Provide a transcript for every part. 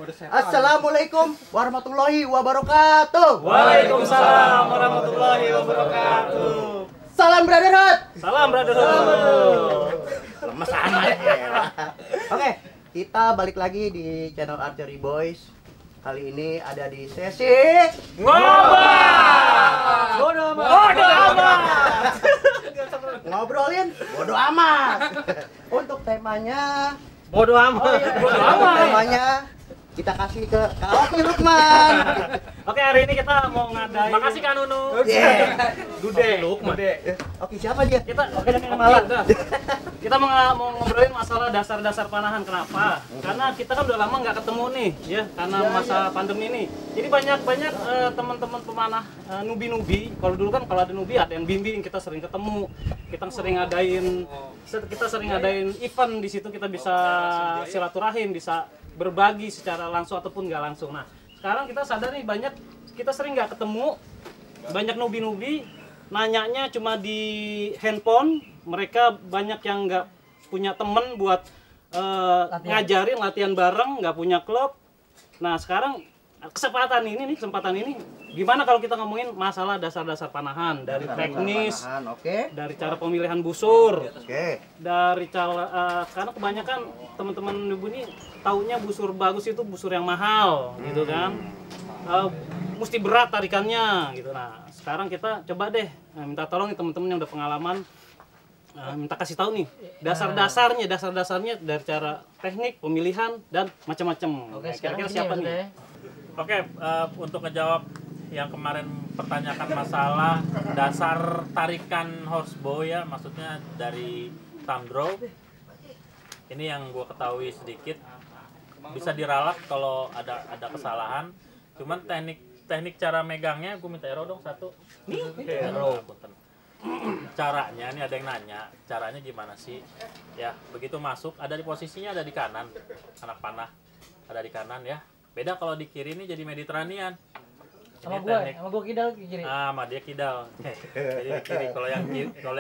Assalamualaikum warahmatullahi wabarakatuh. Waalaikumsalam warahmatullahi wabarakatuh. Salam brotherhood. Salam brotherhood. Lemes amat ya. Oke, kita balik lagi di channel Archery Boys. Kali ini ada di sesi Ngobrol. bodoh amat. Ngobrolin bodoh amat. Untuk temanya Bodoh amat. Bodoh amat. temanya kita kasih ke Kak Oki Lukman. Oke, hari ini kita mau ngadain. Makasih Kak Nunu. Yeah. Gude. Oki siapa dia? Kita kita mau ngobrolin masalah dasar-dasar panahan. Kenapa? Karena kita kan udah lama nggak ketemu nih, ya, karena masa pandemi ini. Jadi banyak teman-teman pemanah nubi-nubi. Kalau dulu kan kalau ada nubi ada yang bimbing, kita sering ketemu. Kita sering ngadain event di situ, kita bisa silaturahim, bisa berbagi secara langsung ataupun nggak langsung. Nah, sekarang kita sadar nih kita sering nggak ketemu, banyak nubi-nubi nanyanya cuma di handphone. Mereka banyak yang nggak punya temen buat ngajarin latihan bareng, nggak punya klub. Nah, sekarang kesempatan ini gimana kalau kita ngomongin masalah dasar-dasar panahan, dari teknis, dari cara pemilihan busur, dari cara karena kebanyakan teman-teman ibu ini taunya busur bagus itu busur yang mahal, gitu kan, mesti berat tarikannya, gitu. Nah, sekarang kita coba deh minta tolong nih teman-teman yang udah pengalaman, minta kasih tahu nih dasar-dasarnya dari cara teknik, pemilihan dan macam-macam. Oke, Kira-kira siapa nih? Oke, untuk ngejawab yang kemarin pertanyakan masalah dasar tarikan horsebow ya, maksudnya dari thumb draw. Ini yang gue ketahui sedikit, bisa diralat kalau ada kesalahan. Cuman teknik cara megangnya, gue minta arrow dong satu. Nih, arrow. Caranya, ini ada yang nanya, caranya gimana sih? Ya, begitu masuk, ada di posisinya ada di kanan, anak panah ada di kanan ya. Beda kalau di kiri ini jadi Mediterranean. Sama gua kidal ke kiri. Sama dia kidal. Jadi di kiri. Kalau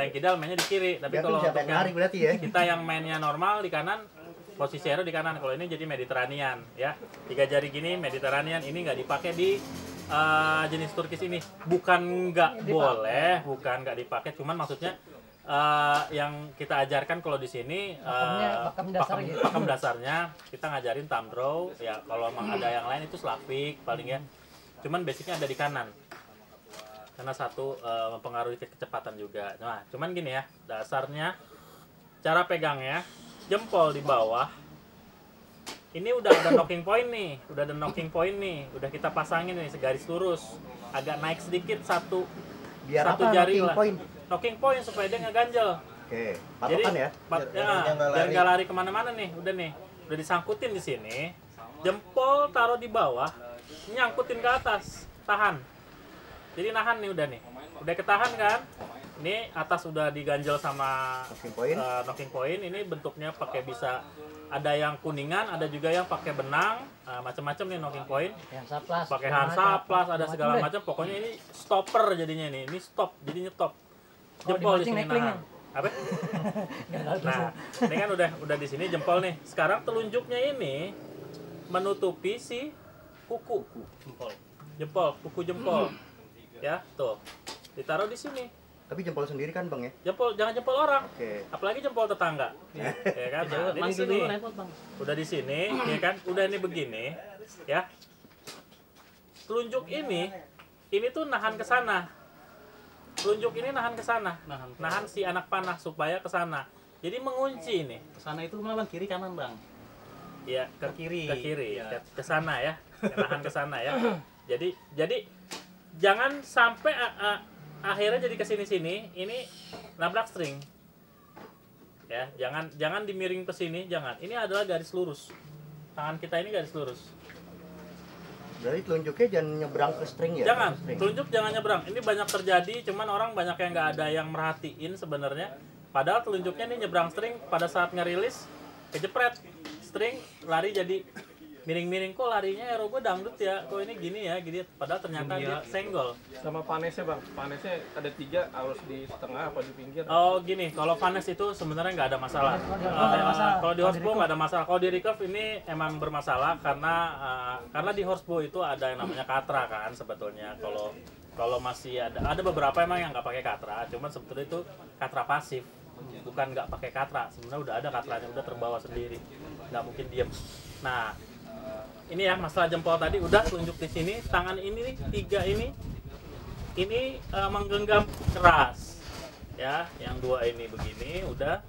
yang kidal mainnya di kiri. Tapi kalau untuk berarti ya. kita yang mainnya normal di kanan, posisi arrow di kanan. Kalau ini jadi Mediterranean ya. 3 jari gini Mediterranean, ini nggak dipakai di jenis turkis ini. Bukan nggak boleh, bukan nggak dipakai. Cuman maksudnya yang kita ajarkan kalau di sini pakem dasarnya kita ngajarin thumb draw ya. Kalau memang ada yang lain itu slapik paling ya, cuman basicnya ada di kanan karena satu mempengaruhi kecepatan juga. Nah, cuman gini ya, dasarnya cara pegangnya jempol di bawah ini udah ada knocking point nih, udah kita pasangin nih segaris lurus, agak naik sedikit satu jari lah. Knocking point supaya dia nggak ganjel. Oke, patokan ya. Biar nggak lari kemana-mana nih. Udah disangkutin di sini. Jempol taruh di bawah, nyangkutin ke atas, tahan. Jadi nahan nih udah nih. Udah ketahan kan? Ini atas udah diganjel sama knocking point. Ini bentuknya pakai bisa ada yang kuningan, ada juga yang pakai benang, macam-macam nih knocking point. Pakai hansaplas, ada segala macam. Pokoknya ini stopper jadinya nih. Ini stop, jadinya top. Jempol di sini nahan. Apa? Nah, ini kan udah di sini jempol nih. Sekarang telunjuknya ini menutupi si kuku. Kuku jempol. Ya, tuh. Ditaruh di sini. Tapi jempol sendiri kan, Bang ya? Jangan jempol orang. Apalagi jempol tetangga. Ya kan? Nah, di sini. Udah di sini, ya kan? Udah ini begini, ya. Telunjuk ini tuh nahan ke sana. Telunjuk ini nahan ke sana, nahan si anak panah supaya ke sana. Jadi mengunci ini. Ke sana itu mana, Bang? Kiri kanan, Bang? Iya, ke kiri. Ya. Ke sana ya. Nahan ke sana ya. Jadi jangan sampai akhirnya jadi ke sini-sini ini nabrak string. Ya, jangan dimiring ke sini, jangan. Ini adalah garis lurus. Tangan kita ini garis lurus. Berarti telunjuknya jangan nyebrang ke string ya? Jangan, telunjuk jangan nyebrang. Ini banyak terjadi, cuman orang banyak yang nggak ada yang merhatiin sebenarnya. Padahal telunjuknya ini nyebrang string, pada saat ngerilis kejepret string, lari jadi miring-miring kok larinya aero gue dangdut ya, kok ini gini ya, gini. Padahal ternyata dia senggol. Sama panesnya bang, panesnya ada 3 harus di tengah apa di pinggir? Oh gini, kalau panes itu sebenarnya nggak ada masalah. Kalau di horsebow nggak ada masalah. Kalau di recurve ini emang bermasalah karena di horsebow itu ada yang namanya katra kan sebetulnya. Kalau masih ada beberapa emang yang nggak pakai katra, cuman sebetulnya itu katra pasif, bukan nggak pakai katra. Sebenarnya udah ada katranya, udah terbawa sendiri, nggak mungkin diem. Nah ini ya masalah jempol tadi udah tunjuk di sini, tangan ini nih 3 ini menggenggam keras ya, yang 2 ini begini udah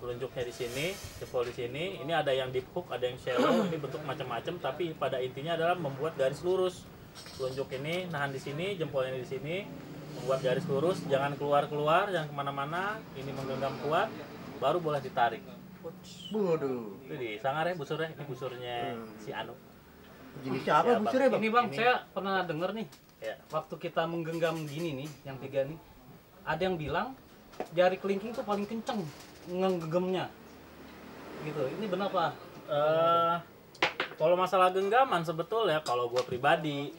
telunjuknya di sini, jempol di sini. Ini ada yang deep hook, ada yang shallow, ini bentuk macam-macam, tapi pada intinya adalah membuat garis lurus. Telunjuk ini nahan di sini, jempolnya di sini, membuat garis lurus, jangan keluar-keluar, jangan kemana-mana. Ini menggenggam kuat, baru boleh ditarik. Waduh. Itu di sangar ya busurnya, ini busurnya si Anu. Jenis apa busurnya bang? Ini bang, saya pernah denger nih, Ya. waktu kita menggenggam gini nih, yang 3 nih, ada yang bilang jari kelingking tuh paling kenceng ngegenggamnya. Gitu. Ini benar Pak? Kalau masalah genggaman sebetulnya kalau gue pribadi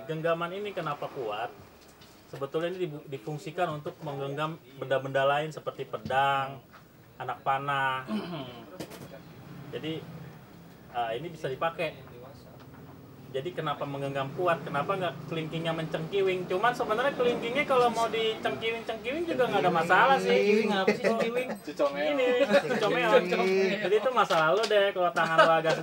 genggaman ini kenapa kuat? Sebetulnya ini difungsikan untuk menggenggam benda-benda lain seperti pedang, anak panah. Jadi ini bisa dipakai. Jadi kenapa menggenggam kuat? Kenapa nggak kelingkingnya mencengkiwing? Cuman sebenarnya kelingkingnya kalau mau dicengkiwing juga nggak ada masalah sih. Cengkiwing apa sih cengkiwing? Ini cucomeon. Jadi itu masa lalu deh. Kalau tangan lo agak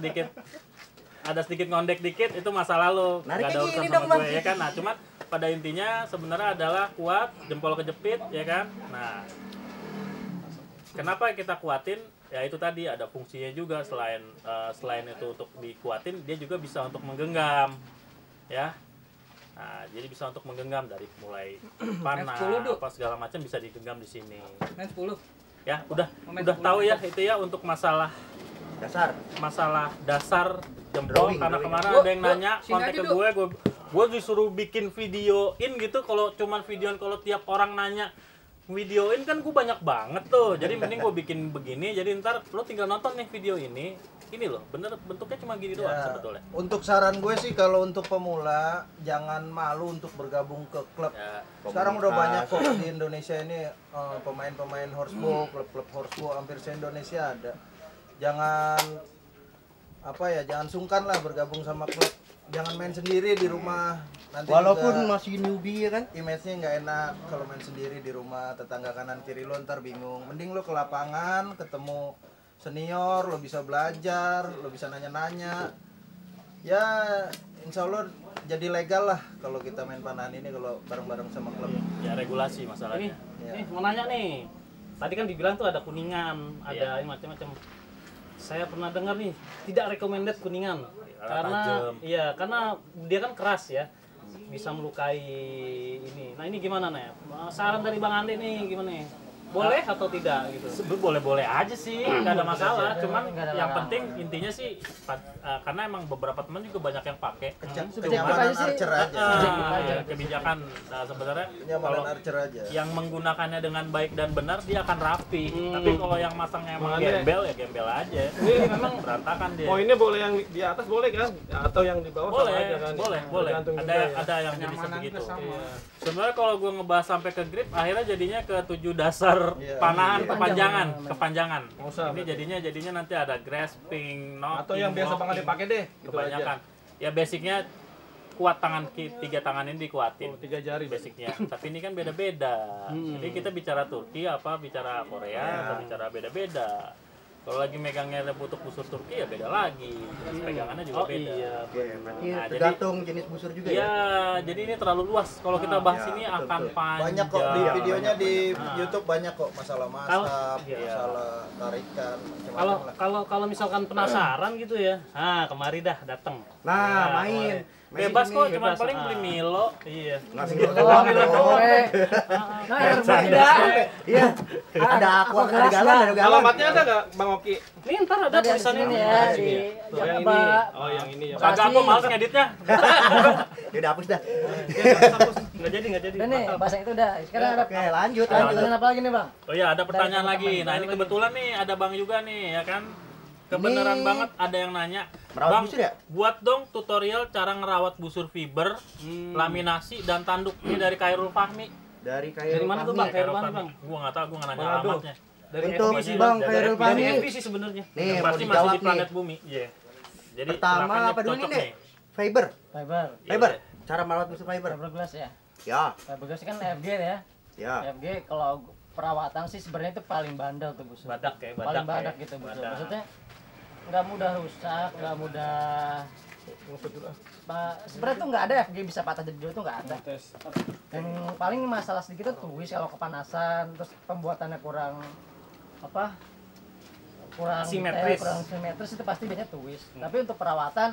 ada sedikit ngondek dikit itu masa lalu. Nggak ada urusan sama gue ya kan. Nah cuman pada intinya sebenarnya adalah kuat, jempol kejepit ya kan. Nah kenapa kita kuatin? Ya itu tadi ada fungsinya juga, selain itu untuk dikuatin, dia juga bisa untuk menggenggam ya. Nah jadi bisa untuk menggenggam dari mulai panah apa segala macam bisa digenggam di sini. Main 10. Ya udah tahu ya itu ya untuk masalah dasar jempol. Karena kemarin ada yang nanya kontak ke gue disuruh bikin videoin gitu. Kalau cuman videoin, kalau tiap orang nanya videoin kan gue banyak banget tuh, jadi mending gue bikin begini, jadi ntar lo tinggal nonton nih video ini loh, bener bentuknya cuma gini doang sebetulnya. Untuk saran gue sih kalau untuk pemula jangan malu untuk bergabung ke klub. Sekarang udah banyak kok di Indonesia ini pemain-pemain horsebow, klub-klub horsebow hampir se-Indonesia ada. Jangan jangan sungkan lah bergabung sama klub. Jangan main sendiri di rumah. Nanti Walaupun masih newbie ya kan? image-nya nggak enak kalau main sendiri di rumah, tetangga kanan kiri lo ntar bingung. Mending lo ke lapangan, ketemu senior, lo bisa belajar, lo bisa nanya-nanya. Ya insya Allah jadi legal lah kalau kita main panahan ini kalau bareng-bareng sama klub. Ya regulasi masalahnya. Ini mau nanya nih, tadi kan dibilang tuh ada kuningan, ada macam-macam. Saya pernah dengar nih, tidak recommended kuningan. Karena dia kan keras ya, bisa melukai ini. Nah ini gimana nih? Saran dari Bang Andi nih gimana nih? Boleh atau tidak gitu? Boleh-boleh aja sih, nggak ada masalah. Cuman yang penting intinya sih, karena emang beberapa teman juga banyak yang pakai. Kenyamanan archer aja. Kebijakan sebenarnya Kenyamanan archer aja. yang menggunakannya dengan baik dan benar dia akan rapi. Tapi kalau yang masangnya emang gembel ya gembel aja. Ini memang Berantakan dia. poinnya boleh yang di atas boleh kan? Atau yang di bawah sama aja kan? Boleh. Tergantung juga ya. Ada yang jenis begitu. Sebenarnya kalau gue ngebahas sampai ke grip, akhirnya jadinya ke 7 dasar panahan kepanjangan. Ini jadinya nanti ada grasping, knocking, Atau yang biasa banget dipakai deh. Gitu kebanyakan. aja. Ya basicnya kuat tiga tangan ini dikuatin. 3 jari Basicnya. Tapi ini kan beda-beda. Jadi kita bicara Turki bicara Korea atau bicara beda-beda. Kalau lagi megangnya butuh busur Turki ya beda lagi. Pegangannya juga beda. Iya. Nah, Tergantung jenis busur juga ya. Ya, jadi ini terlalu luas. Kalau kita bahas ini akan panjang. Banyak kok di videonya di YouTube, banyak kok masalah masap, masalah tarikan, macam-macam lah. Kalau misalkan penasaran gitu ya, kemari dah datang. Nah, main. Bebas kok, cuma bebas, paling beli Milo. Iya. Ngasih Nah, air beda. Iya. Ada aqua, ada galon, ada galon. Alamatnya ada nggak Bang Oki? Ini ntar ada Ada di tulisannya sini nih. ya di Tuh, yang apa? ini. Oh, yang ini ya. Kagak aku males ngeditnya. Ya udah hapus dah. Nggak jadi. Udah nih, bahasa itu udah. Sekarang ada Oke, lanjut. lanjutan apa lagi nih, Bang? Oh iya, ada pertanyaan lagi. Nah, ini kebetulan nih ada Bang juga nih, ya kan? kebenaran banget ada yang nanya, Merawat Bang, busur ya? buat dong tutorial cara ngerawat busur fiber, laminasi dan tanduk. Ini dari Khairul Fahmi. Dari Dari mana tuh, Bang? Khairul Fahmi, Bang? Gua nggak tahu, gua nggak nanya Waduh. alamatnya. Dari Untuk FB sih, Bang dari Khairul FB. Dari Fahmi. FB sih sebenarnya. Nih, Yang mau pasti masih dijawab di nih. planet bumi. Iya. Jadi Pertama silakan apa dulu cocok nih? Fiber. Fiber. Fiber. Cara merawat busur fiber. Fiberglass ya. Ya, Fiberglass kan FG ya. ya. FG kalau perawatan sih sebenarnya itu paling bandel tuh busur. badak ya, Paling badak badak gitu busur. Badak. Maksudnya nggak mudah rusak, nggak mudah. Sebenarnya tuh nggak ada FG bisa patah jadi dua tuh nggak ada. Yang paling masalah sedikit tuh tuis kalau kepanasan, terus pembuatannya kurang apa? Kurang Simetris. kurang simetris itu pasti biasanya tuis. Tapi untuk perawatan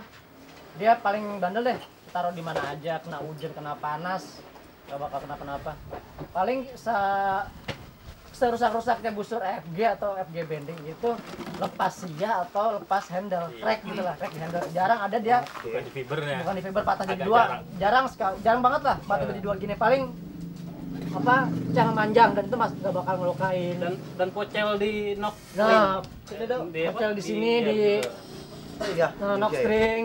dia paling bandel deh. Taruh di mana aja, kena hujan, kena panas, nggak bakal kenapa-napa. Paling serusak-rusaknya busur FG atau FG bending itu lepas sia atau lepas handle, crack gitu lah, crack di handle. Jarang ada dia bukan di fibernya. bukan di fiber patah jadi Agak dua. jarang. Jarang sekali, jarang banget lah patah jadi dua gini. Paling apa jangan manjang dan itu nggak bakal ngelukain. Dan pocel di knock Nah, Di apa? pocel di sini Iya, di Iya. knock iya. string.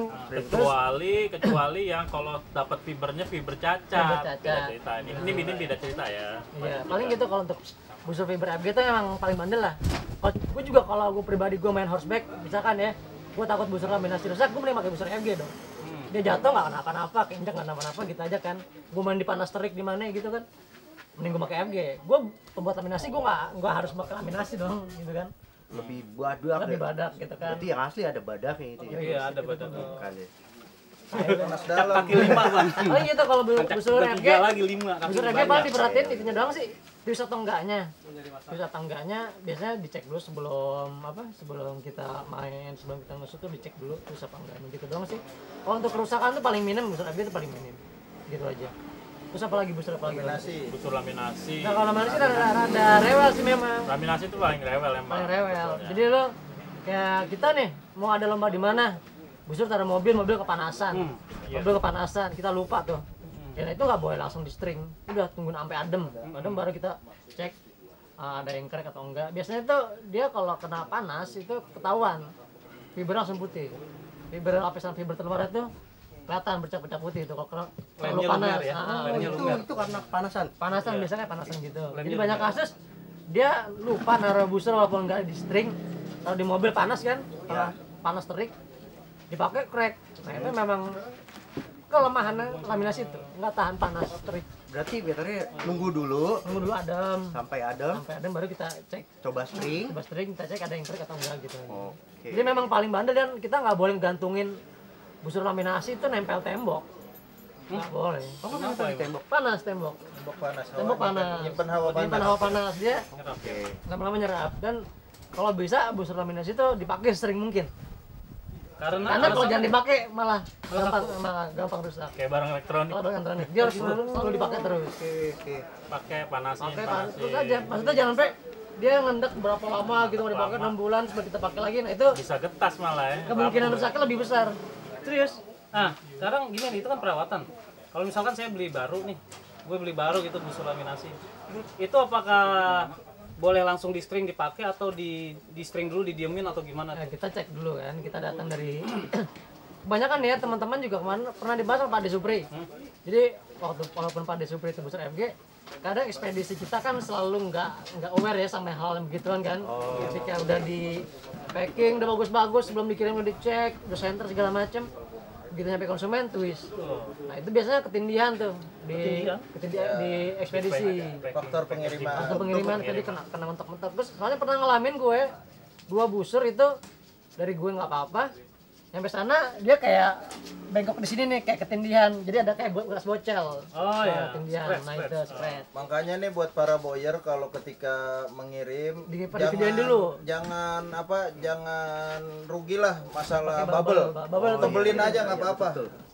kecuali yang kalau dapat fibernya fiber cacat. Fiber cacat. Beda cerita ini beda cerita ya. Iya, paling gitu kalau untuk busur fiber FG itu emang paling bandel lah. Gue juga kalau gue pribadi gue main horseback, misalkan ya, gue takut busur laminasi rusak, gue mending pakai busur FG dong. Dia jatuh nggak kenapa-napa, keinjak nggak kenapa-napa gitu aja kan. Gue main di panas terik di mana gitu kan, mending gue pakai FG. Gue pembuat laminasi gue nggak harus pakai laminasi dong, gitu kan. Lebih badak. Lebih ya. badak gitu kan. Berarti yang asli ada badaknya itu ya. Iya, ada badak. Bukan ya. Panas dalam. Kaki 5, Bang. Paling gitu kalau busur FG, Tiga lagi 5 kaki. busur FG banyak. paling diperhatiin itunya doang sih. Bisa atau enggaknya. Bisa atau enggaknya biasanya dicek dulu sebelum kita main, sebelum kita nusuk tuh dicek dulu bisa apa enggaknya gitu doang sih. Kalau untuk kerusakan tuh paling minim, busur FG itu paling minim. Gitu aja. Terus apalagi busur apalagi? Laminasi. Busur laminasi. Nah kalau laminasi rada rewel sih memang. Laminasi itu paling rewel emang. Paling rewel. Jadi lo kayak kita nih mau ada lomba di mana? Busur taruh mobil kepanasan. Mobil kepanasan, kita lupa tuh. Ya itu nggak boleh langsung di string. Udah tungguin sampai adem. Adem baru kita cek ada yang crack atau enggak. Biasanya tuh dia kalau kena panas itu ketahuan. Fiber langsung putih. Fiber lapisan fiber terluar itu kelihatan bercak-bercak putih itu kalau terlalu Lemnya panas. lumer ya? Lemnya lumer. Itu karena kepanasan. Panasan biasanya panasan gitu. Jadi Lemnya banyak lumer. kasus dia lupa naruh busur walaupun nggak di string. Kalau di mobil panas kan, panas terik, dipakai crack. Nah itu memang kelemahan laminasi itu, nggak tahan panas terik. Berarti betternya nunggu dulu Tunggu dulu adem, sampai adem, sampai adem baru kita cek. coba string. Coba string kita cek ada yang crack atau enggak gitu. Oke. Jadi memang paling bandel dan kita nggak boleh gantungin busur laminasi itu nempel tembok. Nggak boleh. Kenapa di tembok? Panas tembok. Tembok panas. Tembok panas. Nyimpen hawa Nyimpen panas. hawa panas dia Oke. lama-lama nyerap dan kalau bisa busur laminasi itu dipakai sering mungkin. Karena kalau jangan dipakai malah gampang rusak. Kayak barang elektronik. Kalau barang elektronik dia harus selalu dipakai terus. Oke. Pakai panasin, Pakai panasin. terus aja. Maksudnya jangan sampai dia ngendek berapa lama gitu nggak dipakai 6 bulan sebelum kita pakai lagi. Nah itu Bisa getas malah ya. kemungkinan rusaknya lebih besar. Serius. Nah, sekarang gini nih, itu kan perawatan. Kalau misalkan saya beli baru nih, gue beli baru gitu busur laminasi. Itu apakah boleh langsung di string dipakai atau di string dulu didiemin atau gimana? Nah, kita cek dulu kan. Kita datang dari kebanyakan ya teman-teman juga kemarin pernah dibahas sama Pak De Supri. Jadi walaupun Pak De Supri itu busur FG, kadang ekspedisi kita kan selalu nggak aware ya sama hal yang begituan kan. Ketika udah di packing udah bagus-bagus sebelum dikirim udah dicek, udah center segala macam. Begitu nyampe konsumen twist. Nah itu biasanya ketindihan tuh di ekspedisi. Faktor pengiriman. Waktu pengiriman tadi kena mentok-mentok. Terus soalnya pernah ngalamin gue 2 busur itu dari gue nggak apa-apa. Sampai sana dia kayak bengkok di sini nih kayak ketindihan. Jadi ada kayak bekas bocel. Oh ya, Ketindihan. Nah itu spread. Makanya nih buat para buyer kalau ketika mengirim Videoin dulu. jangan rugilah masalah Pakai bubble. Bubble tuh Tebelin aja nggak apa-apa.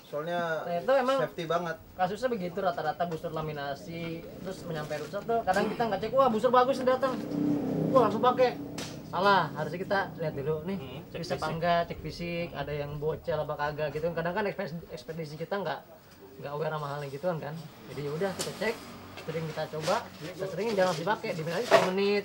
Soalnya Nah itu emang safety banget. kasusnya begitu rata-rata busur laminasi terus menyampai rusak tuh kadang kita nggak cek wah busur bagus nih datang wah langsung pakai salah harusnya kita lihat dulu nih cek bisa apa enggak cek fisik ada yang bocel apa kagak gitu kadang kan ekspedisi kita nggak aware sama hal yang gituan kan jadi ya udah kita cek sering kita coba kita seringin jangan langsung dipakai dimin aja 10 menit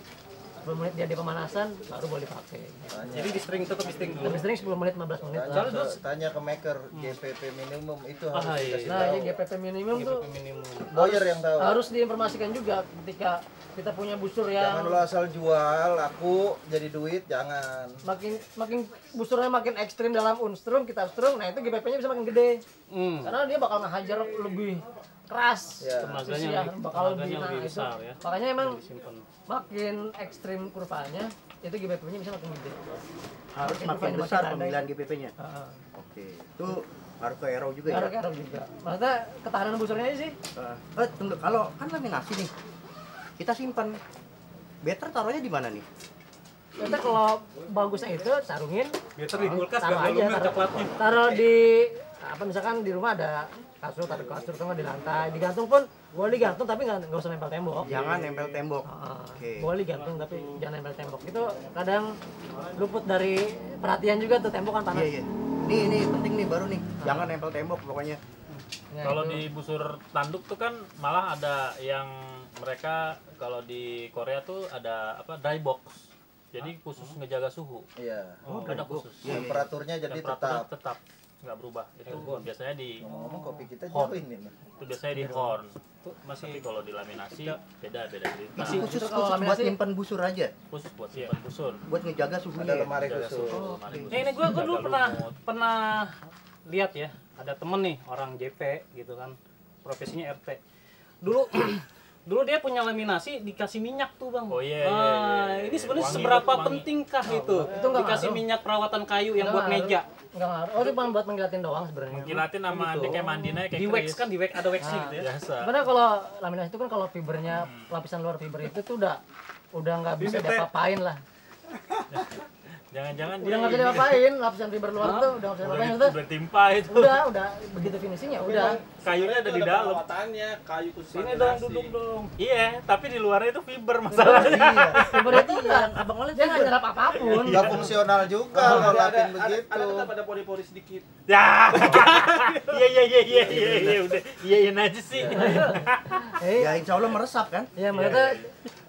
10 menit dia di pemanasan baru boleh dipakai. Jadi di string tetap di string dulu. Lebih sering 10 menit 15 menit lah. Tanya ke maker GPP minimum itu harus Ah, iya. dikasih Nah, tahu. ini GPP minimum tuh Minimum. Lawyer yang tahu. harus diinformasikan juga ketika kita punya busur Jangan yang lo asal jual, laku jadi duit, jangan. makin busurnya makin ekstrim dalam unstrum, kita strum, nah itu GPP-nya bisa makin gede. Karena dia bakal ngehajar lebih keras. Ya. Tenaganya Ya, lebih- bakal lebih, tenaganya nah, lebih itu. besar ya. Makanya emang Simpen. makin ekstrim kurvanya, itu GPP-nya bisa makin gede. Harus Makin makin makin besar ada. pemilihan GPP-nya. Heeh. Oke. Itu harus ke arrow juga ya. Karo-karo juga. Maksudnya ketahanan busurnya aja sih. Tunggu, kalau kan laminasi nih. Kita simpan. Better taruhnya di mana nih? Kita kalau bagusnya itu sarungin, Biar di kulkas taruh gak aja, lumer coklatnya. taruh di apa misalkan di rumah ada kasur, taruh kasur atau nggak di lantai, digantung pun boleh digantung tapi nggak usah nempel tembok. Jangan nempel tembok. Oke. Boleh digantung tapi jangan nempel tembok. Itu kadang luput dari perhatian juga tuh, tembok kan panas. Iya, iya. Ini penting nih baru nih. Jangan nempel tembok pokoknya. Ya, Kalau itu. di busur tanduk tuh kan malah ada yang mereka kalau di Korea tuh ada apa dry box. Jadi khusus ngejaga suhu. Iya. Ada khusus. Temperaturnya jadi Temperaturnya tetap. tetap nggak berubah. Itu biasanya di Ngomong kopi kita Horn. jauh ini. itu biasanya di horn. Tapi kalau di laminasi beda cerita. Masih khusus itu kalau buat laminasi- nyimpan busur aja. Khusus buat simpan busur. Buat ngejaga suhunya. Ada ya? lemari Jaga khusus. suhu, lemari khusus. Ini gue dulu Jaga pernah lumut. lihat ya, ada temen nih orang JP gitu kan, profesinya RT. Dulu dulu dia punya laminasi dikasih minyak tuh bang. Oh, iya, iya, Ah, iya. ini sebenarnya Wangi, seberapa wangi. pentingkah itu? Itu nggak Dikasih ngaruh. minyak perawatan kayu yang Nggak buat ngaruh. meja. Nggak ngaruh. Oh, itu cuma buat mengkilatin doang sebenarnya. Kilatin sama dia kayak mandinya kayak Di wax keris. kan, di wax ada waxnya gitu ya. Biasa. Sebenarnya kalau laminasi itu kan kalau fibernya lapisan luar fiber itu tuh udah nggak bisa diapa-apain lah. Jangan-jangan Udah nggak bisa diapa-apain, lapisan fiber luar tuh udah nggak bisa diapa-apain. Maksudnya udah timpa itu. udah begitu finishingnya udah. Kayunya ada di dalam. Perawatannya, kayu khusus Sini dong, laminasi. duduk dong. Iya, tapi di luarnya itu fiber masalahnya. Fiber itu kan abang oleh dia nggak nyerap apapun. Nggak fungsional juga kalau lapin begitu. Ada tetap ada pori-pori sedikit. Ya. Iya udah. Iyain aja sih. Ya insya Allah meresap kan? Ya maksudnya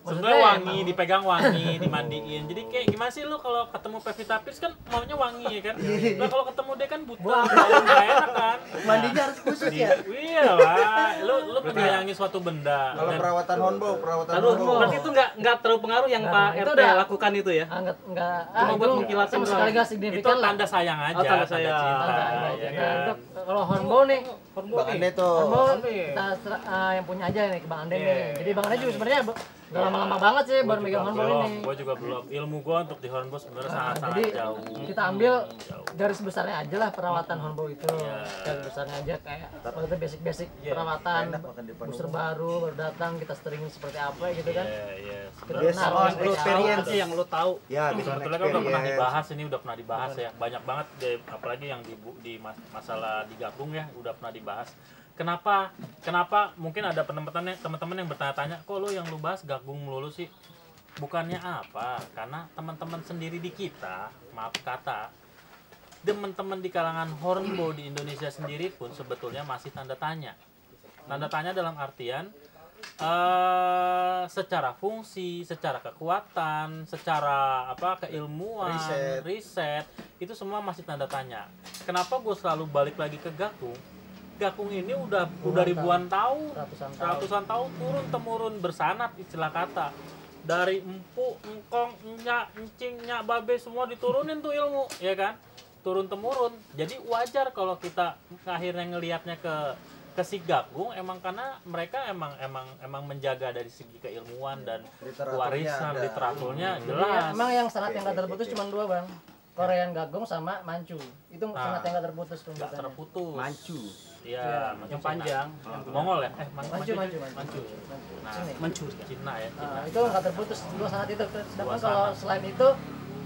Sebenarnya wangi, dipegang wangi, dimandiin. Jadi kayak gimana sih lu kalau ketemu Pevita Pierce kan maunya wangi ya kan? Nah kalau ketemu dia kan buta, nggak enak kan? Mandinya harus khusus ya. Iya lah, lu menyayangi suatu benda. Kalau Dan- perawatan honbo, perawatan Aduh, honbo. berarti itu nggak terlalu pengaruh yang Nggak, Pak itu RT udah- lakukan itu ya? enggak Cuma buat mengkilatin sama doang. sekali nggak itu signifikan lah. tanda sayang aja, Oh, tanda sayang. cinta. Tanda, ya iya, kan? Itu kalau hornbow nih, Bang Ande tuh. hornbow Ande. kita yang punya aja nih ke Bang Ande Iya, nih. Jadi Bang Ande juga sebenarnya nggak lama-lama banget sih baru megang hornbow ini. Gue juga belum. Ilmu gue untuk di hornbow sebenarnya sangat-sangat Jadi jauh. kita ambil Jauh. garis besarnya aja lah perawatan hornbow itu. Iya. Garis besarnya aja kayak maksudnya basic-basic Iya. perawatan. Enak makan di depan Booster umum. baru datang kita steringin seperti apa gitu kan. Iya, iya. Kita Based naruh on seperti apa. experience. Aja yang lu tahu. Ya, bisa Sebetulnya kan udah pernah dibahas ini, udah pernah dibahas ya. Banyak banget apalagi yang di masalah digabung ya, udah pernah dibahas. Kenapa mungkin ada teman-teman yang bertanya-tanya, kok lu yang lu bahas gabung melulu sih? Bukannya apa? Karena teman-teman sendiri di kita, maaf kata, teman-teman di kalangan hornbow di Indonesia sendiri pun sebetulnya masih tanda tanya. Tanda tanya dalam artian secara fungsi, secara kekuatan, secara apa keilmuan, riset itu semua masih tanda tanya. Kenapa gue selalu balik lagi ke Gakung? Gakung ini udah ribuan tahun, ratusan tahun turun temurun bersanat istilah kata. Dari empu, engkong, enyak, encing, nyak, babe semua diturunin tuh ilmu, ya kan? Turun temurun. Jadi wajar kalau kita akhirnya ngelihatnya ke si Gakung emang karena mereka emang menjaga dari segi keilmuan dan warisan literaturnya Jadi jelas. emang yang sanat yang nggak terputus cuma dua bang, Korean Gagong sama Manchu. Itu sanat yang nggak terputus Nggak pembuatannya. terputus. Mancu. Iya, Yang panjang. Mongol ya? Manchu. Nah, Mencuri. Cina ya, Cina. Nah, itu nggak terputus dua sanat itu. Sedangkan kalau selain itu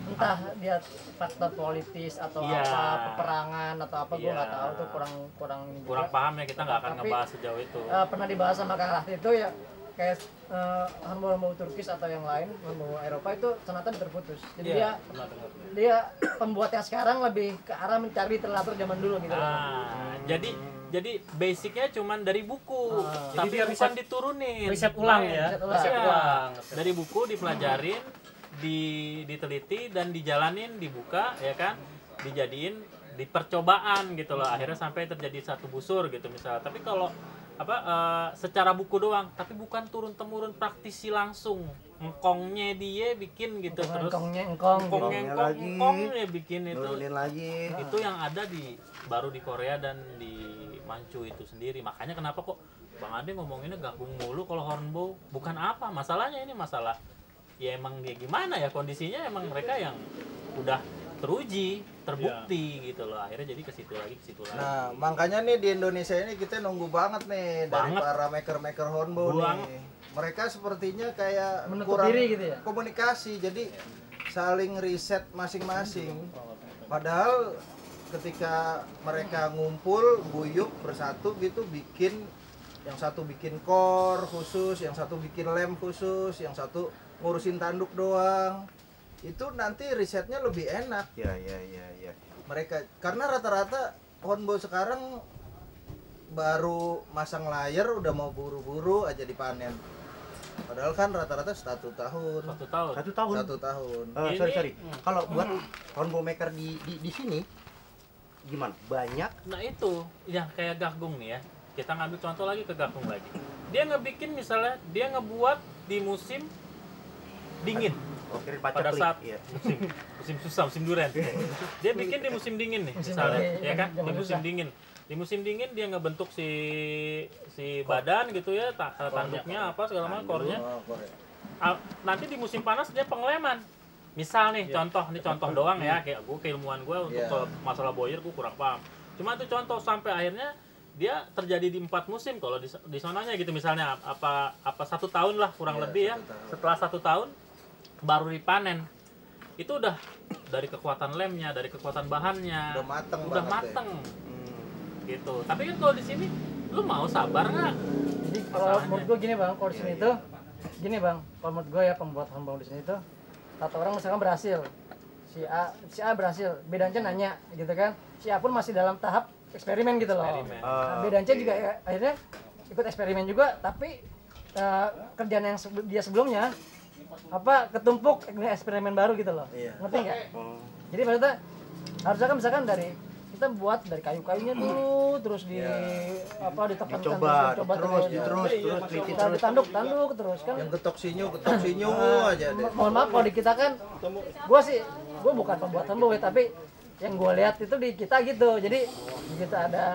entah dia faktor politis atau Iya. apa peperangan atau apa gue nggak Iya. tahu tuh kurang ini juga. Kurang paham ya, kita nggak akan Tapi, ngebahas sejauh itu. Pernah dibahas sama Kang Rahti itu ya kayak hormon Turkis atau yang lain hormon Eropa itu sanatnya terputus. Jadi Iya, dia pembuatnya sekarang lebih ke arah mencari literatur zaman dulu gitu. Ah, jadi basicnya cuman dari buku, tapi dia bukan diturunin. Riset ulang ya. Riset ulang. Riset Iya. ulang. Dari buku dipelajarin, diteliti dan dijalanin, dibuka ya kan, dijadiin di percobaan gitu loh, akhirnya sampai terjadi satu busur gitu misalnya. Tapi kalau secara buku doang, tapi bukan turun temurun praktisi langsung, engkongnya dia bikin gitu, terus engkongnya bikin itu, nurunin lagi. itu yang ada baru di Korea dan di Manchu itu sendiri. Makanya kenapa kok Bang Ade ngomonginnya gabung mulu kalau hornbow, bukan apa masalahnya, ini masalah ya emang dia gimana ya kondisinya, emang mereka yang udah teruji, terbukti gitu loh, akhirnya jadi ke situ lagi. Nah, makanya nih di Indonesia ini kita nunggu banget nih dari para maker hornbow nih. Mereka sepertinya kayak menutup kurang diri gitu ya? komunikasi, jadi saling riset masing-masing. Padahal ketika mereka ngumpul, guyup bersatu gitu, bikin, yang satu bikin core khusus, yang satu bikin lem khusus, yang satu ngurusin tanduk doang. Itu nanti risetnya lebih enak. Ya. Mereka karena rata-rata hornbow sekarang baru masang layar udah mau buru-buru aja dipanen. Padahal kan rata-rata 1 tahun. 1 tahun. 1 tahun. 1 tahun. Sorry. Kalau buat hornbow maker di sini gimana? Banyak. Nah itu yang kayak Gagung nih ya. Kita ngambil contoh lagi ke Gagung lagi. Dia ngebikin misalnya, dia ngebuat di musim dingin. Oke, Pada saat musim susah, musim durian. Dia bikin di musim dingin nih misalnya, ya kan? Di musim dingin. Di musim dingin dia ngebentuk si badan gitu ya, tanduknya apa segala macam, core-nya. Nanti di musim panas dia pengeleman. Misal nih contoh doang ya, kayak gue keilmuan gue untuk masalah boiler gue kurang paham. Cuma itu contoh, sampai akhirnya dia terjadi di 4 musim kalau di sonanya gitu, misalnya apa 1 tahun lah kurang lebih ya. Setelah 1 tahun baru dipanen. Itu udah dari kekuatan lemnya, dari kekuatan bahannya Udah mateng. Gitu. Tapi kan kalau di sini lu mau sabar nggak? Jadi kalau menurut gue gini bang, kalau di sini itu gini bang, kalau menurut gue ya pembuat hornbow di sini itu, satu orang misalkan berhasil, si A berhasil, bedanya nanya gitu kan, si A pun masih dalam tahap eksperimen gitu loh. Nah, bedanya juga ya, akhirnya ikut eksperimen juga, tapi kerjaan yang dia sebelumnya ketumpuk eksperimen baru gitu loh. Ngerti nggak? Jadi maksudnya harusnya kan misalkan kita buat dari kayu-kayunya dulu, terus ditekan coba terus kita ditanduk terus kan. Yang ketok sinyu aja deh. Mohon maaf kalau di kita kan, gue bukan pembuat hornbow ya, tapi yang gue lihat itu di kita gitu. Jadi kita ada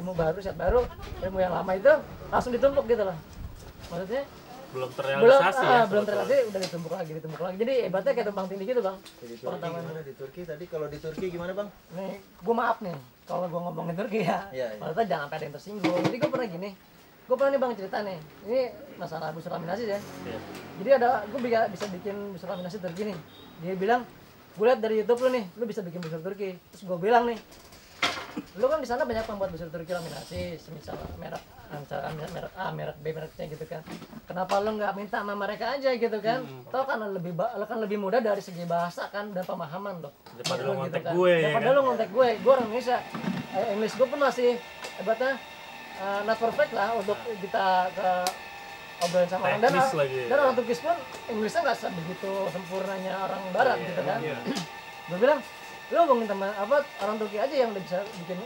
ilmu baru, set baru, ilmu yang lama itu langsung ditumpuk gitu loh. Maksudnya belum terrealisasi belum terrealisasi udah ditumpuk lagi. Jadi hebatnya kayak tumpang tindih gitu bang. Di Turki gimana di Turki tadi? Kalau di Turki gimana bang? Nih, gue maaf nih kalau gue ngomongin Turki ya. Maksudnya jangan sampai ada yang tersinggung. Jadi gue pernah nih bang cerita nih. Ini masalah busur laminasi ya. Jadi gue bisa bikin busur laminasi Turki nih. Dia bilang, gue lihat dari YouTube lu nih, lu bisa bikin busur Turki. Terus gue bilang nih, lu kan di sana banyak pembuat busur Turki laminasi, semisal merek A, merek B, merek C gitu kan. Kenapa lu nggak minta sama mereka aja gitu kan? Toh kan lebih mudah dari segi bahasa kan dan pemahaman loh. Daripada lu ngontek kan. gue. Daripada lu ngontek gue orang Indonesia. English gue pun masih hebatnya not perfect lah untuk kita ke obrolan sama orang, dan orang Turki pun Inggrisnya nggak sebegitu sempurnanya orang Barat gitu kan. Gue bilang, lu hubungin teman orang Turki aja yang udah bisa bikin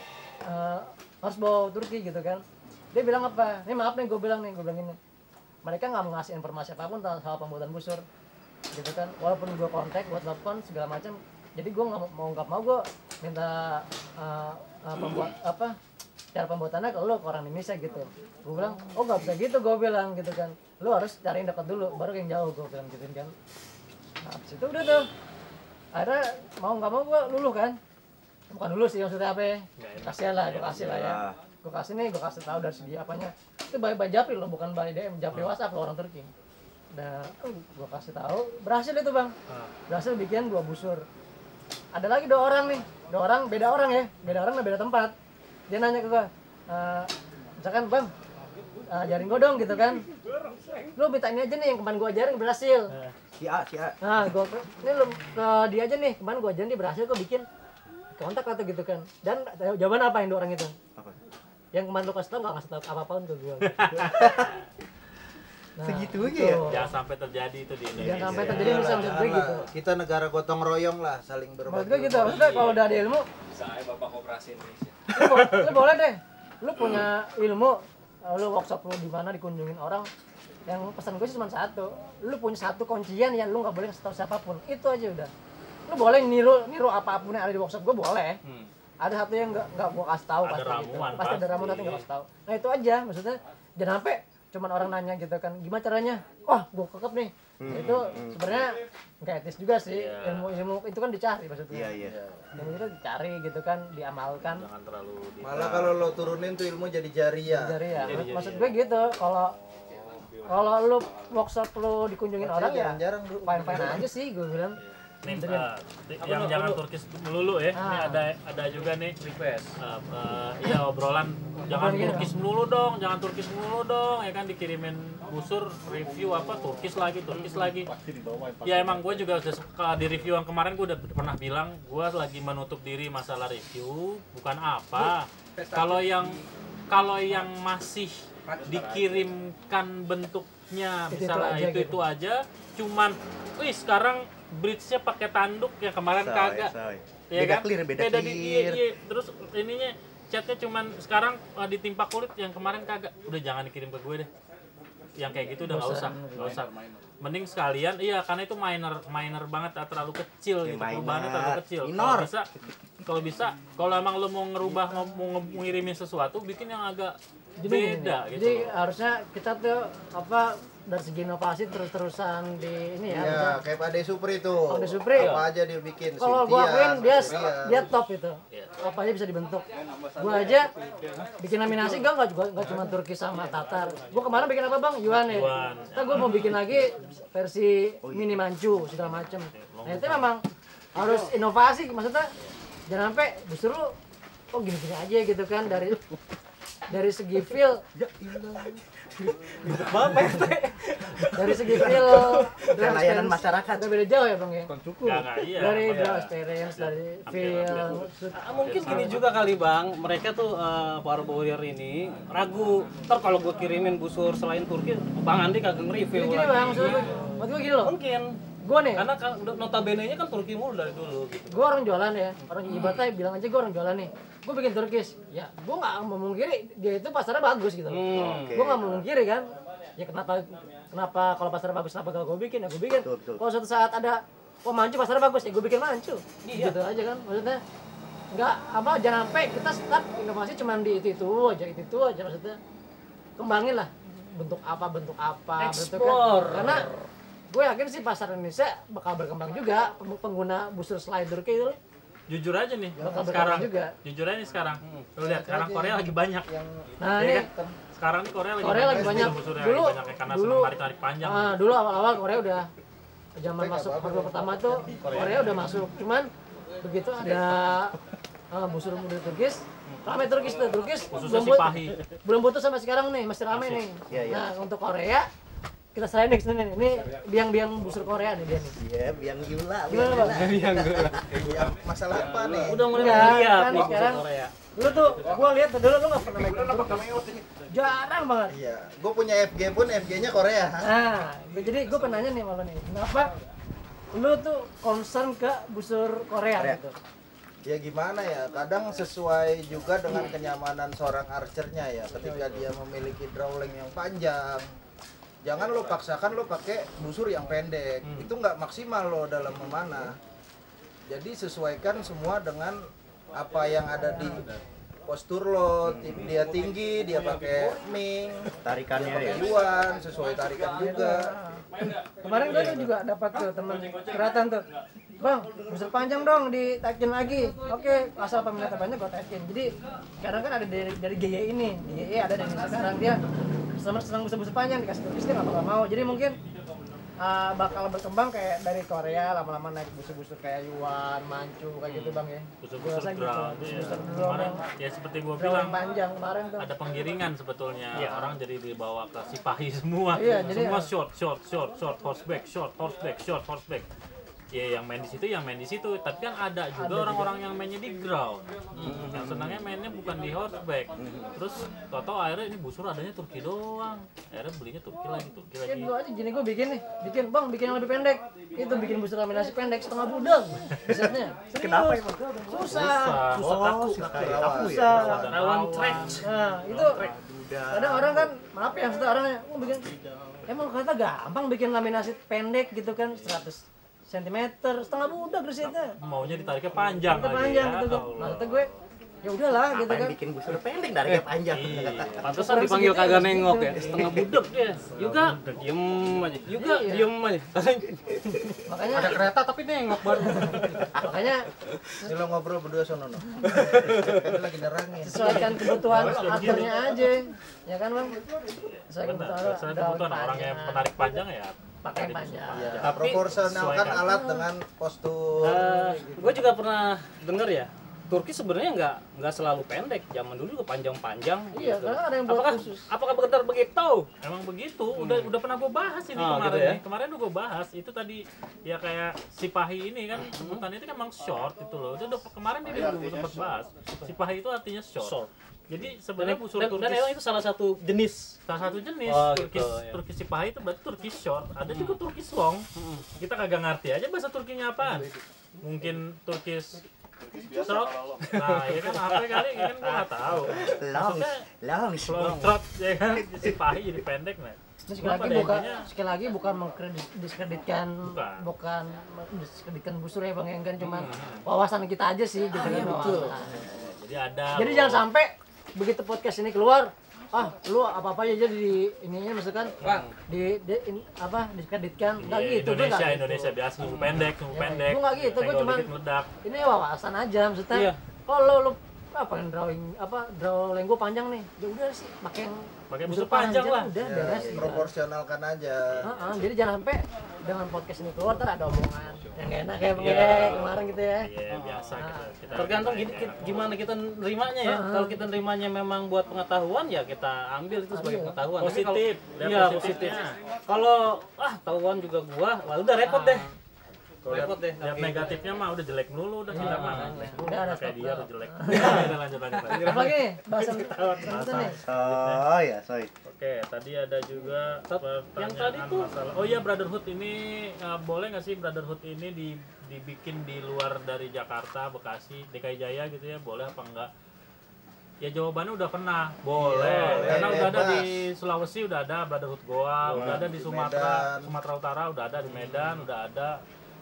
hornbow Turki gitu kan. Dia bilang apa? Nih maaf nih, gue bilang ini, mereka nggak mau ngasih informasi apapun tentang soal pembuatan busur gitu kan. Walaupun gue kontak buat telepon segala macam, jadi gue nggak mau gue minta cara pembuatannya ke orang Indonesia gitu. Gue bilang, oh nggak bisa gitu, gue bilang gitu kan. Lu harus cari yang dekat dulu, baru yang jauh, gue bilang gitu kan. Nah abis itu udah tuh, akhirnya mau nggak mau gue luluh kan. Bukan dulu sih maksudnya apa ya, kasih lah ya. Gue kasih tahu dari segi apanya. Itu by Japri loh, bukan by DM, Japri WhatsApp loh orang Turki. Dan gue kasih tahu, berhasil itu bang. Berhasil bikin 2 busur. Ada lagi 2 orang nih, beda orang beda tempat. Dia nanya ke gue, misalkan bang, ajarin gue dong gitu kan. Lu minta ini aja nih yang kemarin gue ajarin berhasil. Si A. Nah, ini lu ke dia aja nih, kemarin gue ajarin dia berhasil, gue bikin kontak atau gitu kan. Dan jawaban apa yang 2 orang itu? Apa? Yang kemarin lu kasih tau nggak ngasih tau apapun ke gue. Segitunya ya. Jangan sampai terjadi itu di Indonesia. Jangan sampai terjadi maksud gue Janganlah. gitu. Kita negara gotong royong lah, saling Maksud berbagi. gue gitu, maksudnya kalau udah ada ilmu, Saya Bapak Koperasi Indonesia. lu boleh deh. Lu punya ilmu, lu workshop lu di mana dikunjungin orang, yang pesan gue sih cuma satu. Lu punya satu kuncian yang lu nggak boleh kasih tahu siapapun. Itu aja udah. Lu boleh niru apapun yang ada di workshop gue boleh. Ada satu yang nggak gua kasih tahu Ada pasti ramuan, gitu. Pasti ada ramuan tapi nggak kasih tahu. Nah itu aja maksudnya. Jangan sampai cuman orang nanya gitu kan, gimana caranya? Wah, gua kekep nih. Itu sebenarnya nggak etis juga sih. Ilmu itu kan dicari maksudnya. Iya. Ilmu itu dicari gitu kan, diamalkan. Jangan terlalu Malah kalau lo turunin tuh ilmu jadi jariah. Dari ya. Maksud gue gitu, kalau lu workshop lu dikunjungin orang ya Jarang-jarang dulu. fine-fine aja sih gue bilang. nih, yang jangan Turkis melulu ya. Ini ada juga nih Request. iya obrolan jangan Obrolan Turkis melulu dong, jangan Turkis melulu dong, ya kan dikirimin busur review apa Turkis lagi. Ya emang gue juga di review yang kemarin gue udah pernah bilang gue lagi menutup diri masalah review, bukan apa. Kalau yang masih dikirimkan bentuknya misalnya itu aja, cuman, wih sekarang bridge-nya pakai tanduk ya kemarin kagak. Ya Beda kan? clear, beda Iya, clear. terus ininya catnya cuman sekarang ditimpa kulit, yang kemarin kagak. Udah jangan dikirim ke gue deh. Yang kayak gitu udah nggak usah. Mending sekalian, iya karena itu minor banget, terlalu kecil gitu. Perubahannya terlalu kecil. Kalau emang lo mau ngerubah, mau ngirimin sesuatu, bikin yang agak beda gitu. Jadi harusnya kita tuh dari segi inovasi terus-terusan di ini ya. Iya, kayak Pak De Supri tuh. Pak De Supri. Apa aja dia bikin. Kalau gua akuin dia top itu. Apa aja bisa dibentuk. Gua aja bikin laminasi enggak cuma Turki sama Tatar. Gua kemarin bikin apa Bang? Yuan ya. Ntar gua mau bikin lagi versi mini mancu segala macem. Nah itu memang harus inovasi, maksudnya jangan sampai justru gini-gini aja gitu kan dari segi feel. Dari segi feel Dan layanan masyarakat. udah beda jauh ya Bang ya. Iya. Dari draw experience, dari feel. Mungkin gini juga kali Bang, mereka tuh para warrior ini ragu. Ntar kalau gue kirimin busur selain Turki, Bang Andi kagak nge-review Gini lagi. Bang, maksud gue gini loh. Mungkin. Gue nih, Karena kan notabene-nya kan Turki mulu dari dulu gitu. gue orang jualan ya, orang ibaratnya bilang aja gue orang jualan nih. Gue bikin Turkish, ya gue nggak memungkiri dia itu pasarnya bagus gitu. Gue nggak memungkiri kan. Ya kenapa kalau pasarnya bagus kenapa gak gue bikin? Ya gue bikin. Kalau suatu saat ada mancu pasarnya bagus ya gue bikin mancu. Gitu aja kan. Maksudnya nggak jangan sampai kita stuck inovasi cuma di itu aja maksudnya. Kembangin lah bentuk apa Explore. karena gue yakin sih pasar Indonesia bakal berkembang juga, pengguna busur slider kayak gitu. Jujur aja nih, Bakal sekarang. berkembang juga. Jujur aja nih sekarang. Lu lihat sekarang Korea lagi banyak. Nah Ya ini kan? Sekarang nih Korea lagi banyak. busur-busurnya Dulu lagi banyak karena seneng tarik-tarik panjang. dulu awal-awal Korea udah zaman masuk Hardware pertama tuh Korea udah masuk. Cuman begitu ada busur muda Turkis, ramai Turkis Khususnya si Pahi. belum putus sampai sekarang nih, masih ramai nih. Nah untuk Korea kita selain next nih, ini biang busur Korea nih dia nih. Iya, biang Yula. Gimana Bang? Ya, masalah apa nih? Udah mulai Enggak, lihat kan nih sekarang busur Korea. Lu tuh, gua lihat dulu lu nggak pernah megang Turkis. Jarang banget. Iya, gue punya FG pun FG-nya Korea. Nah, jadi gue pengen nanya nih malu nih, kenapa lu tuh concern ke busur Korea gitu? Ya gimana ya, kadang sesuai juga dengan kenyamanan seorang archernya ya. Ketika dia memiliki drawling yang panjang, jangan lo paksakan lo pakai busur yang pendek. Itu nggak maksimal lo dalam memanah. Jadi sesuaikan semua dengan apa yang ada di postur lo. Dia tinggi, dia pakai ming, Tarikannya pakai ya. yuan, sesuai tarikan juga. Kemarin gue juga dapat tuh teman keratan tuh, Bang, busur panjang dong ditaikin lagi. Oke, asal peminatnya banyak gue taikin. Jadi sekarang kan ada dari GY ini, GY ada dari sekarang dia senang busur panjang dikasih Turkis dia nggak bakal mau. Jadi mungkin bakal berkembang kayak dari Korea lama-lama naik busur-busur kayak Yuan, Manchu kayak gitu Bang ya. Busur-busur Gua rasa gitu. drum. Busur-busur drum Kemarin yang ya seperti gua drum bilang, panjang kemarin tuh. ada penggiringan sebetulnya. Orang jadi dibawa ke Sipahi semua. Iya, jadi semua short horseback. ya yang main di situ, tapi kan ada juga orang-orang yang mainnya di ground, yang senangnya mainnya bukan di horseback. Terus tau akhirnya ini busur adanya Turki doang, akhirnya belinya Turki lagi. Ya dulu aja gini gue bikin yang lebih pendek. Itu bikin busur laminasi pendek setengah budak. Biasanya. Kenapa emang? Susah Aku ya. Susah. Rawan track. Nah, itu kadang orang kan maaf ya, orang bikin emang kata gampang bikin laminasi pendek gitu kan 100 cm setengah budak resitnya. Maunya ditariknya panjang Kita lagi panjang ya. gitu kan. Maksudnya gue ya udahlah gitu Apa yang kan. bikin busur pendek dari panjang? Pantesan dipanggil kagak nengok ya, setengah budek dia. Juga diem aja. Juga Iya. diem aja. Makanya Ada kereta tapi nengok baru. makanya Ini lo ngobrol berdua sono no. Ini lagi nerangin. sesuaikan kebutuhan aturnya aja. Ya kan, Bang? Sesuaikan Benar, saya kebutuhan orang yang penarik panjang ya pakai yang panjang. Ya, Tapi proporsionalkan sesuaikan. alat dengan postur. Gue juga pernah denger ya, Turki sebenarnya nggak selalu pendek, zaman dulu juga panjang-panjang. Iya, gitu. karena ada yang buat khusus. Apakah benar begitu? emang begitu, udah pernah gue bahas ini Ah, kemarin gitu ya? nih. Kemarin udah gue bahas itu tadi ya kayak Sipahi ini kan sebutannya itu kan emang short itu loh. Udah kemarin ini gue sempat bahas. Sipahi itu artinya short. Short. Jadi sebenarnya busur Dan Turkish emang itu salah satu jenis. salah satu jenis Oh, gitu, Turkish ya. Turkish Sipahi itu berarti Turkish short. Ada juga Turkish long. Kita kagak ngerti aja bahasa Turkinya apaan. Mungkin Turkish short. Nah, ya kan apa kali kan gua nggak tahu. Long Long short ya kan Sipahi jadi pendek nah. Ini Cuma pada intinya- sekali lagi bukan diskreditkan Bukan. diskreditkan busur ya Bang, yang kan cuma wawasan kita aja sih gitu kan. Wawasan. Jadi ada Jadi loh. jangan sampai begitu podcast ini keluar, lu apa-apa aja di ininya misalkan diskreditkan. Enggak Iya, gitu, gue Indonesia nggak Indonesia biasa nunggu pendek Ya, gua nggak gitu, gua Senggol cuman- dikit meledak. Ini wawasan aja maksudnya. Iya. Kalau lu drawing gue panjang nih, ya udah sih Pakai busur panjang lah. udah Ya, beres gitu. proporsionalkan aja. Jadi jangan sampai dengan podcast ini keluar ntar ada omongan yang gak enak kayak kemarin gitu ya. Iya, biasa kita Tergantung gimana kita nerimanya ya. Kalau kita nerimanya memang buat pengetahuan ya kita ambil itu sebagai pengetahuan. Tapi kalau- Positif, lihat Iya, positifnya. positif. Kalau tahuan juga gua, wah udah repot deh. Kalau lihat, Repot deh. lihat negatifnya mah udah jelek melulu udah kita mah. Udah ada Kayak stop. dia udah jelek. Udah lanjut. Apa lagi? Bahasan kita nih. Oh ya, sorry. Oke, tadi ada juga pertanyaan yang tadi tuh- masalah. Oh iya, Brotherhood ini boleh nggak sih Brotherhood ini dibikin di luar dari Jakarta, Bekasi, DKI Jaya gitu ya? Boleh apa enggak? Ya jawabannya udah pernah. Boleh. Karena udah ada bebas. di Sulawesi udah ada Brotherhood Goa, udah ada di Di Sumatera, Medan. Sumatera Utara udah ada di Medan, udah ada.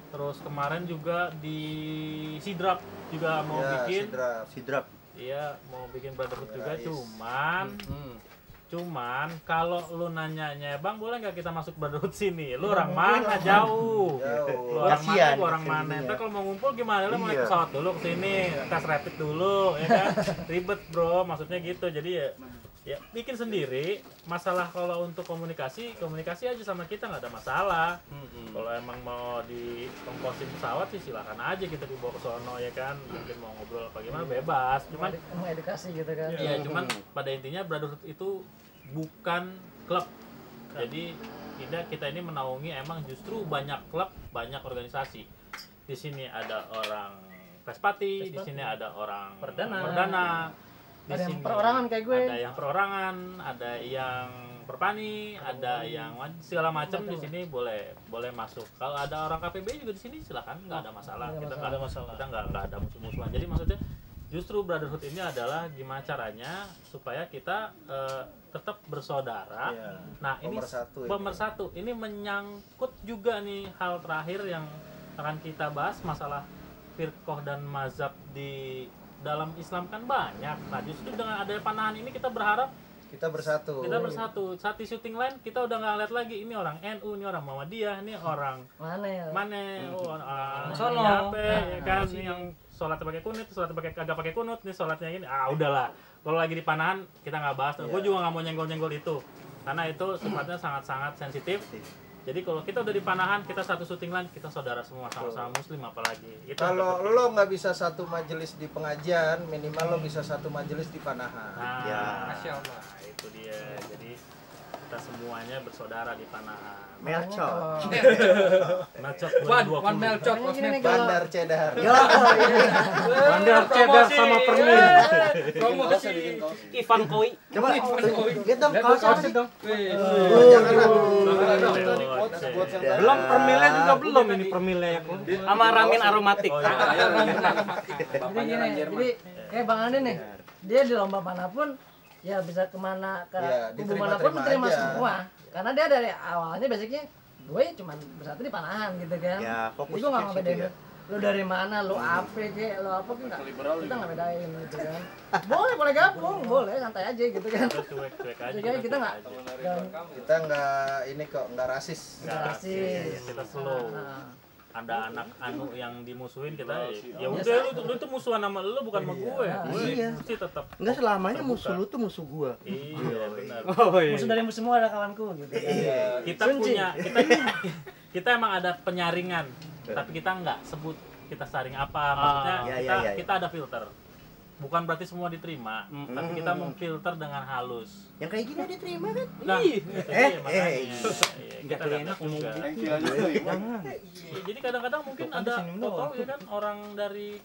Terus kemarin juga di Sidrap juga mau Ya, bikin. Sidrap. Iya, mau bikin Brotherhood juga, Rais. cuman kalau lu nanyanya, Bang, boleh nggak kita masuk Brotherhood sini? Lu orang mana? Jauh. Lu orang mana? Kasian, Gua orang kasian mana? dia. Ntar kalau mau ngumpul gimana? Lu mau naik Iya. pesawat dulu ke sini, tes rapid dulu, ya kan? Ribet, Bro. Maksudnya gitu. Jadi ya bikin sendiri. Masalah kalau untuk komunikasi aja sama kita nggak ada masalah. Kalau emang mau ditongkosin pesawat sih silakan aja kita dibawa ke sono ya kan. Mungkin mau ngobrol apa gimana bebas. Cuman Mengedukasi gitu kan. iya, cuman pada intinya Brotherhood itu bukan klub. Jadi kita ini menaungi emang justru banyak klub, banyak organisasi. Di sini ada orang Vespati, di sini ada orang Perdana. Di Ada yang sini perorangan kayak gue. Ada yang perorangan, ada yang perpani, ada yang segala macam di sini boleh masuk. Kalau ada orang KPB juga di sini silakan, nggak ada masalah. Kita nggak ada masalah. Kita nggak ada musuh-musuhan. Jadi maksudnya justru Brotherhood ini adalah gimana caranya supaya kita tetap bersaudara. Iya. Nah, ini Pemersatu ini. pemersatu. Ini menyangkut juga nih hal terakhir yang akan kita bahas masalah firqah dan mazhab di dalam Islam kan banyak. Nah, justru dengan ada panahan ini kita berharap Kita bersatu. kita bersatu. Saat di syuting lain kita udah nggak lihat lagi ini orang NU, ini orang Muhammadiyah, ini orang Mana ya? mana, oh, orang Sono. apa ya kan, ini yang sholat pakai kunut, sholat pakai kagak pakai kunut, nih sholatnya ini, udahlah. Kalau lagi di panahan kita nggak bahas. Gue juga nggak mau nyenggol-nyenggol itu, karena itu sifatnya sangat-sangat sensitif. Jadi kalau kita udah di panahan, kita satu syuting lain, kita saudara semua, sama-sama muslim apalagi. Itu Kalau lo nggak bisa satu majelis di pengajian, minimal lo bisa satu majelis di panahan. nah, Ya. Masya Allah. Nah, itu dia. Jadi kita semuanya bersaudara di Panahan. Melcot. Melcot One Melcot. Makanya gini nih, kalau Bandar Cedar. Yo, Bandar Cedar sama permen. Promosi. Ivan Koi. coba lihat dong kaosnya dong. Belum permilnya juga belum ini permilnya ya. Sama ramen aromatik. Oh, iya. jadi gini, jadi kayak Bang Andi nih, dia di lomba manapun ya bisa kemana ke Ya, kubu diterima-terima manapun diterima aja. semua, karena dia dari awalnya basicnya gue cuma bersatu di Panahan gitu kan. Ya, fokus Jadi gue nggak ke situ ngebedain ya. lu dari mana, lu apa kayak lu apa kan kita nggak bedain gitu kan. Boleh gabung, boleh santai aja gitu kan. Cuek-cuek aja. Jadi kita nggak Kita nggak ini kok nggak rasis. rasis. Kita slow. Nah, Ada anak anu yang dimusuhin kita ya udah lu tuh musuhan sama lu bukan sama gue. Iya. Mesti tetap. Enggak selamanya musuh lu tuh musuh gua. Iya benar. Oh iya. musuh dari musuhmu ada kawanku gitu kan. Kita punya kita emang ada penyaringan tapi kita nggak sebut kita saring apa maksudnya ya. kita ada filter. Bukan berarti semua diterima, tapi kita memfilter dengan halus. Yang kayak gini diterima kan? Nah, itu dia makanya. Iya, Nggak kita enak ngomong juga. Iya, jadi kadang-kadang mungkin ada foto ya kan orang dari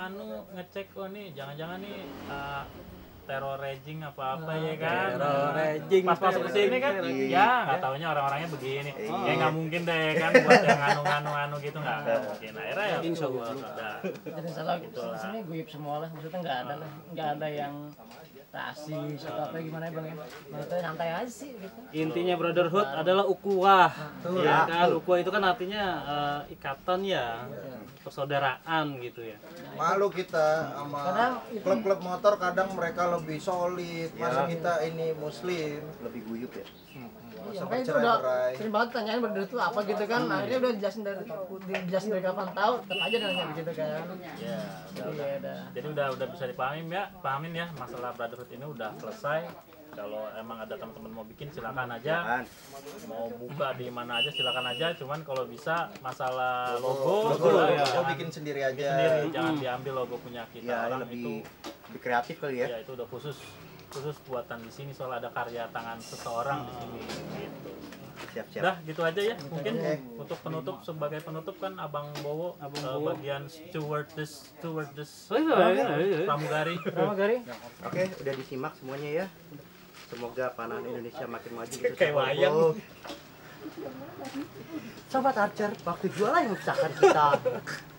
anu ngecek oh nih jangan-jangan nih teror raging apa-apa ya kan. Teror raging. Pas masuk ke sini kan ya nggak taunya orang-orangnya begini. Ya nggak mungkin deh kan buat yang anu gitu nggak mungkin. Akhirnya ya Insya Allah. udah. Jadi salah di sini guyup semua lah, maksudnya nggak ada yang rasis atau apa gimana ya Bang ya. Maksudnya santai aja sih gitu. Intinya brotherhood adalah ukuah. Ya kan, ukuah itu kan artinya ikatan ya, persaudaraan gitu ya. Malu kita sama Kadang itu- klub-klub motor kadang mereka lebih solid. Masa kita ini muslim. Lebih guyup ya. Iya, makanya itu udah sering banget tanyain berdua itu apa gitu kan. Akhirnya udah dijelasin dari kapan tahu, tetap aja nanya gitu kan. Ya, Iya udah. jadi udah bisa pahamin ya masalah brotherhood ini udah selesai. Kalau emang ada teman-teman mau bikin silakan aja, mau buka di mana aja silakan aja. Cuman kalau bisa masalah logo Lo jangan bikin sendiri aja. sendiri, jangan diambil logo punya kita. Ya, Orang lebih itu lebih kreatif kali ya. ya itu udah khusus buatan di sini soal ada karya tangan seseorang di sini gitu. Siap-siap. Udah gitu aja ya mungkin untuk penutup sebagai penutup kan Abang Bowo, bagian stewardess pramugari. Pramugari. Oke, udah disimak semuanya ya. Semoga Panahan Indonesia makin maju gitu. Kayak wayang. Sobat Archer, waktu jualan yang memisahkan kita.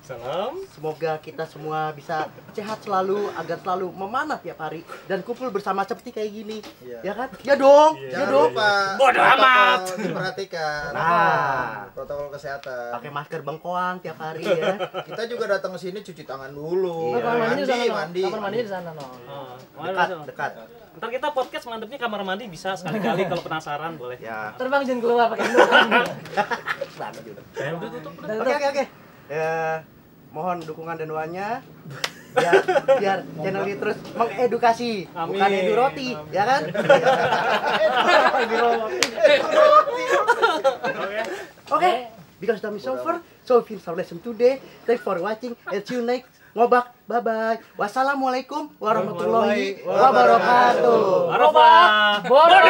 Salam. Semoga kita semua bisa sehat selalu agar selalu memanah tiap hari dan kumpul bersama seperti kayak gini. Ya kan? Ya dong. Ya Jangan dong. lupa Bodoh protokol amat. diperhatikan. Nah. Protokol kesehatan. Pakai masker bengkoang tiap hari ya. Kita juga datang ke sini cuci tangan dulu. Kamar mandi di sana, no. Mandi. Kamar mandi di sana, no. Dekat. Ntar kita podcast mantepnya kamar mandi bisa sekali-kali kalau penasaran boleh. Ya. Terbang jangan keluar pakai handuk. Kayak udah tutup. Oke. Mohon dukungan dan doanya biar channel ini terus mengedukasi, Amin. bukan edu roti, ya kan? Oke. Because time is over, so finish our lesson today. Thanks for watching and see you next ngobak. Bye bye. Wassalamualaikum warahmatullahi wabarakatuh. Arafah. Bodoh.